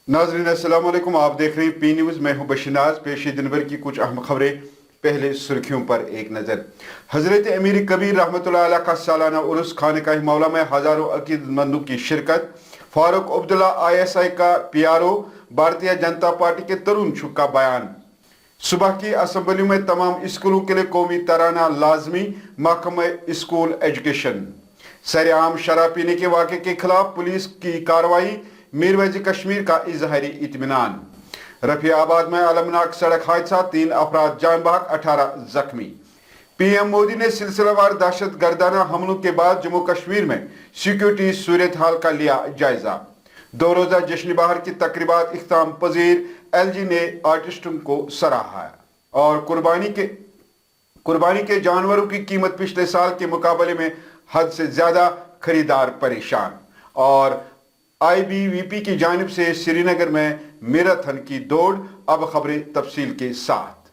नाज़रीन अस्सलाम वालेकुम, आप देख रहे हैं पी न्यूज़। मैं हूं बशीनाज। पेश दिन भर की कुछ अहम खबरें। पहले सुर्खियों पर एक नज़र। हजरत अमीर कबीर रहमतुल्लाह अलैह का सालाना उर्स खानकाह मौला में हजारों अकीदतमंदों की शिरकत। फारूक अब्दुल्ला ISI का PRO। भारतीय जनता पार्टी के तरुण छुक का बयान। सुबह की असम्बली में तमाम स्कूलों के लिए कौमी तराना लाजमी, महकमा स्कूल एजुकेशन। सरेआम शराब पीने के वाक़े के खिलाफ पुलिस की कार्रवाई। मीरवैज़ कश्मीर का इजहारी इत्मीनान। रफियाबाद में अलमनाक सड़क हादसा, 3 अफराद जान बहक, 18 जख्मी। PM मोदी ने सिलसिलेवार दहशत गर्दाना हमलों के बाद जम्मू कश्मीर में सिक्योरिटी सूरत हाल का लिया जायजा। 2 रोजा जश्न बहार की तकरीबात इख्ताम पजीर। LG ने आर्टिस्टों को सराहा। और कुर्बानी के जानवरों की कीमत पिछले साल के मुकाबले में हद से ज्यादा, खरीदार परेशान। और IBVP की जानिब से श्रीनगर में मैराथन की दौड़। अब खबरें तफसील के साथ।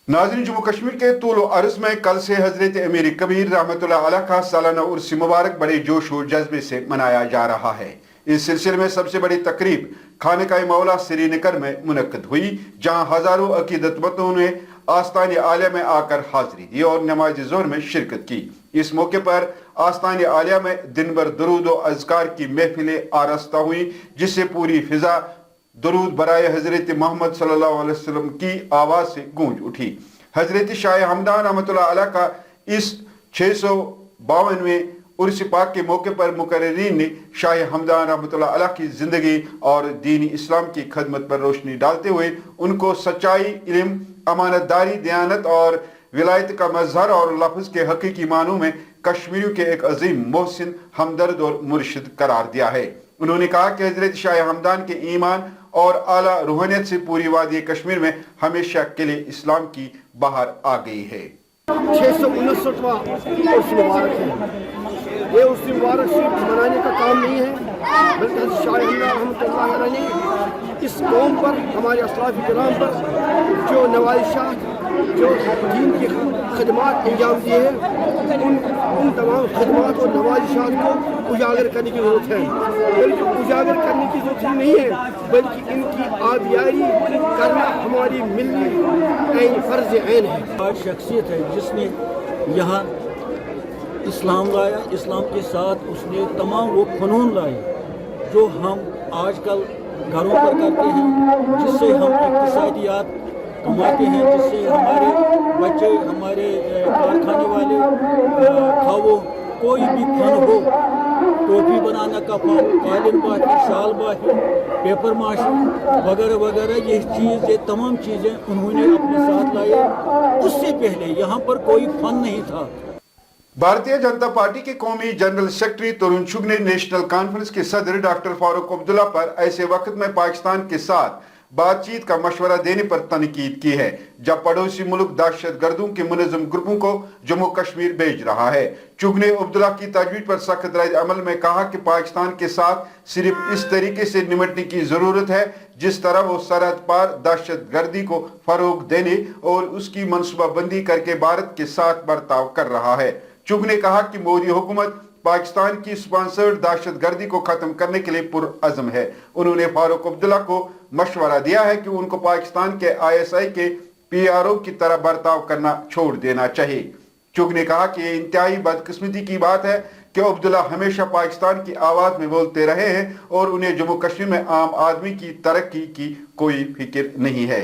नाज़रीन, जम्मू कश्मीर के तूल अर्ज़ में कल से हजरत अमीर कबीर रहमतुल्लाह अलैह का सालाना उर्स मुबारक बड़े जोश और जज्बे से मनाया जा रहा है। इस सिलसिले में सबसे बड़ी तकरीब खानकाह मौला श्रीनगर में मुनक्कद हुई, जहां हजारों अकीदतमंदों ने आस्तान आलिया में आकर हाजिरी दी और नमाज ज़ोहर में शिरकत की। इस मौके पर आस्तान आलिया में दिन भर दुरूद और अज़कार की महफिलें आरास्ता हुई, जिससे पूरी फिजा दुरूद बराए हजरत मोहम्मद सल्लल्लाहु अलैहि वसल्लम की आवाज़ से गूंज उठी। हजरत शाह हमदान रहमतुल्लाह अलैह का इस 652वें उर्स पाक के मौके पर मुकर्रिरीन ने शाह हमदान रहमतुल्लाह अलैह की ज़िंदगी और दीन इस्लाम की खदमत पर रोशनी डालते हुए उनको सच्चाई, इल्म, अमानतदारी, दयानत और विलायत का मजहर और लफ्ज़ के हकीकी मानों में कश्मीरियों के एक अजीम मोहसिन, हमदर्द और मुर्शिद करार दिया है। उन्होंने कहा कि हजरत शाह हमदान के ईमान और आला रूहानियत से पूरी वादी कश्मीर में हमेशा के लिए इस्लाम की बहार आ गई है। 659वां उर्स मुबारक है। ये उर्स मुबारक सिर्फ मनाने का काम नहीं है, बल्कि हज़रत शाह हमदान रहमतुल्लाह अलैह ने इस कौम पर, हमारे असलाफ़ किराम पर जो नवाइशात, जो दीन की खदमात अंजाम दिए हैं, उन तमाम खदमात और नवाइशात को उजागर करने की ज़रूरत है। बल्कि उजागर करने की ज़रूरत ही नहीं है, बल्कि इनकी आबियारी करना हमारी मिल्ली फ़र्ज़ ऐन है। शख्सियत है जिसने यहाँ इस्लाम लाया, इस्लाम के साथ उसने तमाम वो फ़नून लाए जो हम आजकल घरों पर करते हैं, जिससे हम इक़्तिसादियात कमाते हैं, जिससे हमारे बच्चे, हमारे कारखाने वाले, खाओ कोई भी फन हो, टोपी बनाने का फन, कालीन बाकी, शाल बाकी, पेपर माशी वगैरह वगैरह, ये तमाम चीज़ें उन्होंने अपने साथ लाई। उससे पहले यहाँ पर कोई फन नहीं था। भारतीय जनता पार्टी के कौमी जनरल सेक्रेटरी तरुण चुग ने नेशनल कॉन्फ्रेंस के सदर डॉक्टर फारूक अब्दुल्ला पर ऐसे वक्त में पाकिस्तान के साथ बातचीत का मशवरा देने पर तनकीद की है जब पड़ोसी मुल्क दहशत गर्दों के मुनज़्ज़म ग्रुपों को जम्मू कश्मीर भेज रहा है। चुग ने अब्दुल्ला की तजवीज़ पर सख्त रद्द अमल में कहा कि पाकिस्तान के साथ सिर्फ इस तरीके से निमटने की जरूरत है जिस तरह वो सरहद पार दहशत गर्दी को फरोग देने और उसकी मनसूबाबंदी करके भारत के साथ बर्ताव कर रहा है। चुग ने कहा कि मोदी हुकूमत पाकिस्तान की स्पॉन्सर्ड दहशत गर्दी को खत्म करने के लिए पुरअज़्म है। उन्होंने फारूक अब्दुल्ला को मशवरा दिया है कि उनको पाकिस्तान के ISI के PRO की तरह बर्ताव करना छोड़ देना चाहिए। चुग ने कहा कि ये इंतहाई बदकिस्मती की बात है कि अब्दुल्ला हमेशा पाकिस्तान की आवाज में बोलते रहे हैं और उन्हें जम्मू कश्मीर में आम आदमी की तरक्की की कोई फिक्र नहीं है।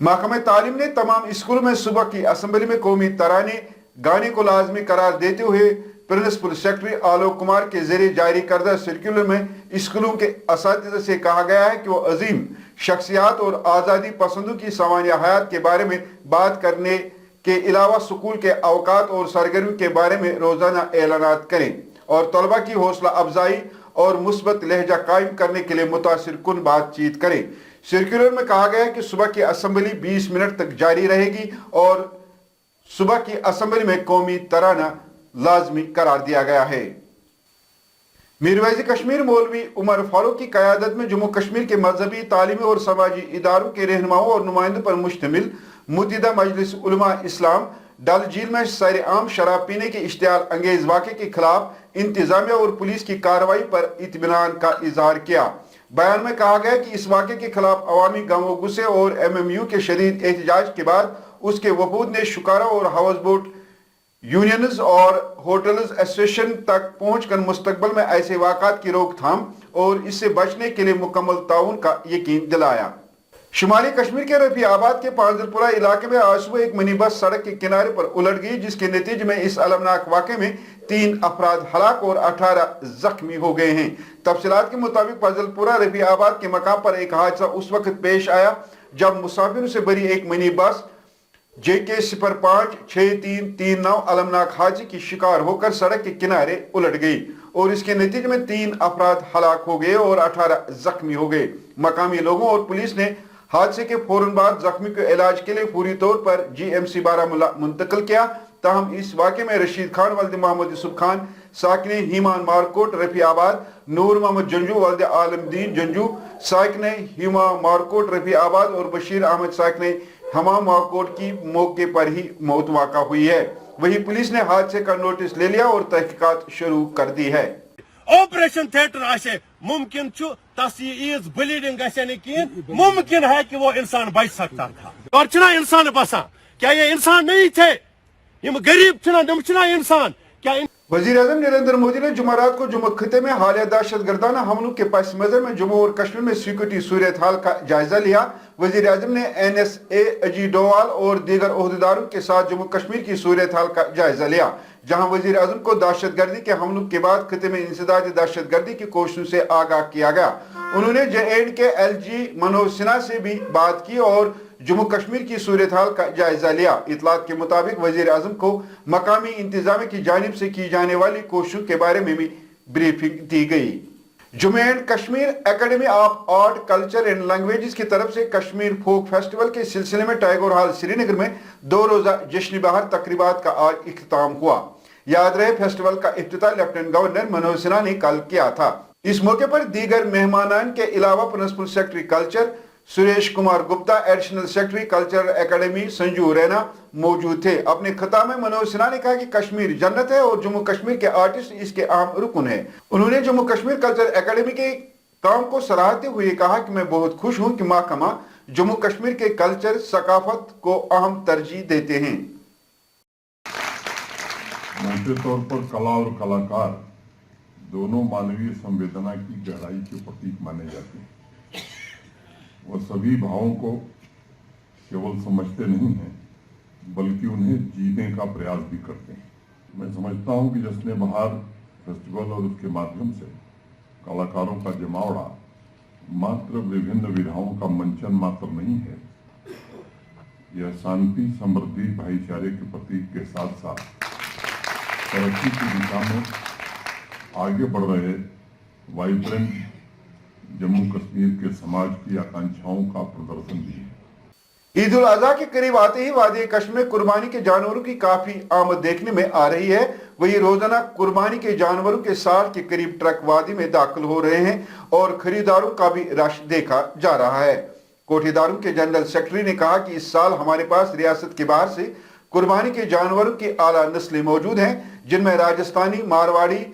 महकमा तालीम ने तमाम स्कूलों में सुबह की असम्बली में कौमी तराने गाने को लाजमी करार देते हुए प्रिंसिपल सेक्रेटरी आलोक कुमार के जरिए जारी करदा सर्कुलर में स्कूलों के असातिज़ा से कहा गया है कि वो अजीम शख्सियात और आज़ादी पसंदों की सवानिया हयात के बारे में बात करने के अलावा स्कूल के अवकात और सरगर्मियों के बारे में रोजाना ऐलानात करें और तलबा की हौसला अफजाई और मुस्बत लहजा कायम करने के लिए मुतासिर कुन बातचीत करें। सर्कुलर में कहा गया है कि सुबह की असम्बली 20 मिनट तक जारी रहेगी और सुबह की असम्बली में कौमी तराना लाजमी करार दिया गया है। मीरवैज़ कश्मीर मौलवी उमर फारूक की क़यादत में जम्मू कश्मीर के मजहबी, तालीमी और समाजी इदारों के रहनुमाओं और नुमाइंदों पर मुश्तमिल मुत्तहिदा मजलिस उलमा इस्लाम डल झील में सरेआम शराब पीने के इश्तियाल अंगेज वाक़े के खिलाफ इंतजामिया और पुलिस की कार्रवाई पर इत्मीनान का इजहार किया। बयान में कहा गया कि इस वाक़े के खिलाफ अवामी गम गुस्से और MMU के शदीद एहतजाज के बाद उसके वफूद ने शुकारा और हाउस बोट यूनियंस और होटल्स एसोसिएशन तक पहुंचकर मुस्तकबिल में ऐसे वाक़ात की रोकथाम और इससे बचने के लिए मुकम्मल ताउन का यकीन दिलाया। शुमाली कश्मीर के रफी आबाद के पांजलपुरा इलाके में आज सुबह एक मिनी बस सड़क के किनारे पर उलट गई, जिसके नतीजे में इस अलमनाक वाक़े में 3 अफराद हलाक और 18 जख्मी हो गए हैं। तफसीलात के मुताबिक पांजलपुरा रफी आबाद के मकाम पर एक हादसा उस वक्त पेश आया जब मुसाफिरों से भरी एक मिनी बस JK 056339 अलमनाक हादसे की शिकार होकर सड़क के किनारे उलट गई और इसके नतीजे में 3 अफराद हलाक हो गए और 18 जख्मी हो गए। मकामी लोगों और पुलिस ने हादसे के फौरन बाद जख्मी को इलाज के लिए पूरी तौर पर GMC बारामूला मुंतकिल किया। ताहम इस वाक़े में रशीद खान वल्द मोहम्मद यूसुफ खान साकिन हीमान मारकोट रफी आबाद, नूर मोहम्मद जंजू वल्द आलमदीन जंजू साकिन हीमा मारकोट रफी आबाद और बशीर अहमद साकिन हमा मारकोट की मौके पर ही मौत वाक़ा हुई है। वही पुलिस ने हादसे का नोटिस ले लिया और तहकीकात शुरू कर दी है। ऑपरेशन थिएटर आशे मुमकिन छु तस ब्लीडिंग मुमकिन है कि वो इंसान बच सकता था और चुना इंसान बसा। क्या ये इंसान नहीं थे? ये गरीब चुना इंसान क्या वज़ीर-ए-आज़म नरेंद्र मोदी ने जुमेरात को जम्मू खिते में हालिया दहशतगर्दाना हमलों के पस मंज़र में जम्मू और कश्मीर में सिक्योरिटी सूरत हाल का जायजा लिया। वज़ीर-ए-आज़म ने NSA अजीत डोवाल और दीगर ओहदेदारों के साथ जम्मू कश्मीर की सूरत हाल का जायजा लिया, जहां वज़ीर-ए-आज़म को दहशतगर्दी के हमलों के बाद खिते में इंसदादी दहशतगर्दी की कोशिशों से आगाह किया गया। उन्होंने J&K LG मनोज सिन्हा से भी बात की और जम्मू कश्मीर की सूरत हाल का जायजा लिया। इतलात के मुताबिक वज़ीर-ए-आज़म को मकामी इंतजामिया की जानिब से की जाने वाली कोशिशों के बारे में भी ब्रीफिंग दी गई। Jammu and Kashmir academy of art culture and languages की तरफ से कश्मीर फोक फेस्टिवल के सिलसिले में टैगोर हॉल श्रीनगर में 2 रोजा जश्न बहार तकरीबात का आज इख्तिताम हुआ। याद रहे फेस्टिवल का इफ्तिताह लेफ्टिनेंट गवर्नर मनोज सिन्हा ने कल किया था। इस मौके पर दीगर मेहमानान के अलावा principal secretary culture Suresh Kumar Gupta, additional secretary culture academy Sanju Raina मौजूद थे। अपने खिताब में मनोज सिन्हा ने कहा कि कश्मीर जन्नत है और जम्मू कश्मीर के आर्टिस्ट इसके अहम रुकन है। उन्होंने जम्मू कश्मीर कल्चर एकेडमी के काम को सराहते हुए कहा कि मैं बहुत खुश हूं कि महकमा जम्मू कश्मीर के कल्चर सकाफत को अहम तरजीह देते हैं। मोटे तौर पर कला और कलाकार दोनों मानवीय संवेदना की गहराई के प्रतीक माने जाते हैं। वह सभी भावों को केवल समझते नहीं हैं बल्कि उन्हें जीने का प्रयास भी करते हैं। मैं समझता हूं कि जश्न बहार फेस्टिवल और उसके माध्यम से कलाकारों का जमावड़ा मात्र विभिन्न विधाओं का मंचन मात्र नहीं है, यह शांति, समृद्धि, भाईचारे के प्रतीक के साथ साथ तरक्की की दिशा में आगे बढ़ रहे वाइब्रेंट जम्मू कश्मीर के समाज की आकांक्षाओं का प्रदर्शन भी है। ईद उल अजहा के करीब आते ही वादी कश्मीर में कुर्बानी के जानवरों की काफी आमद देखने में आ रही है। वही रोजाना कुर्बानी के जानवरों के 60 के करीब ट्रक वादी में दाखिल हो रहे हैं और खरीदारों का भी रश देखा जा रहा है। कोठीदारों के जनरल सेक्रेटरी ने कहा कि इस साल हमारे पास रियासत के बाहर से कुर्बानी के जानवरों की आला नस्लें मौजूद हैं, जिनमें राजस्थानी, मारवाड़ी,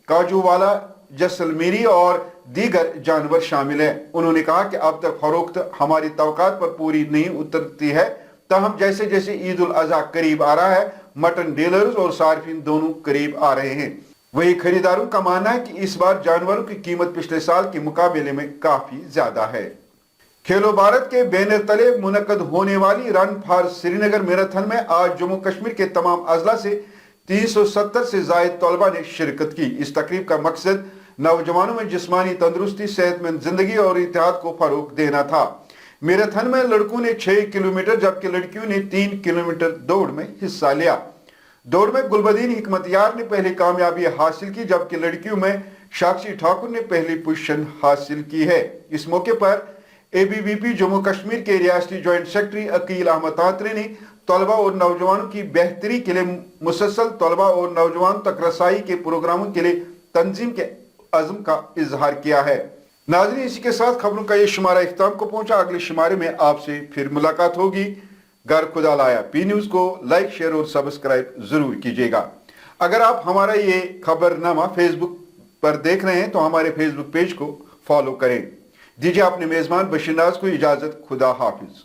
काजूवाला, जैसलमेरी और दीगर जानवर शामिल हैं। उन्होंने कहा कि अब तक फरोख्त हमारी तवक्कात पर पूरी नहीं उतरती है, ताहम जैसे जैसे ईद उल अजहा करीब आ रहा है, मटन डीलर्स और सार्फिन दोनों करीब आ रहे हैं। वही खरीदारों का मानना है कि इस बार जानवरों की कीमत पिछले साल के मुकाबले में काफी ज्यादा है। खेलो भारत के बैनर तले मुनक्कद होने वाली रन फॉर श्रीनगर मैराथन में आज जम्मू कश्मीर के तमाम अजला से 370 से जायद तलबा ने शिरकत की। इस तकरीब का मकसद नौजवानों में जिस्मानी तंदुरुस्ती, सेहतमंद जिंदगी और इत्तेहाद को फरोग देना था। मैराथन में लड़कों ने 6 किलोमीटर जबकि लड़कियों ने 3 किलोमीटर दौड़ में हिस्सा लिया। दौड़ में गुलबदीन हिकमतयार ने पहली कामयाबी हासिल की, जबकि लड़कियों में साक्षी ठाकुर ने पहली पोजीशन हासिल की है। इस मौके पर ABVP जम्मू कश्मीर के रियासती ज्वाइंट सेक्रेटरी अकील अहमद तांत्रे ने तलबा और नौजवानों की बेहतरी के लिए मुसलसल तलबा और नौजवान तक रसाई के प्रोग्रामों के लिए तंजीम के अज़्म का इजहार किया है। नाज़रीन, इसी के साथ खबरों का ये शुमारा इख्तिताम को पहुंचा। अगले शुमारे में आपसे फिर मुलाकात होगी। घर खुदा लाया P न्यूज़ को लाइक, शेयर और सब्सक्राइब जरूर कीजिएगा। अगर आप हमारा ये खबरनामा फेसबुक पर देख रहे हैं तो हमारे फेसबुक पेज को फॉलो करें। दीजिए अपने मेजबान बशीर नाज को इजाजत, खुदा हाफिज।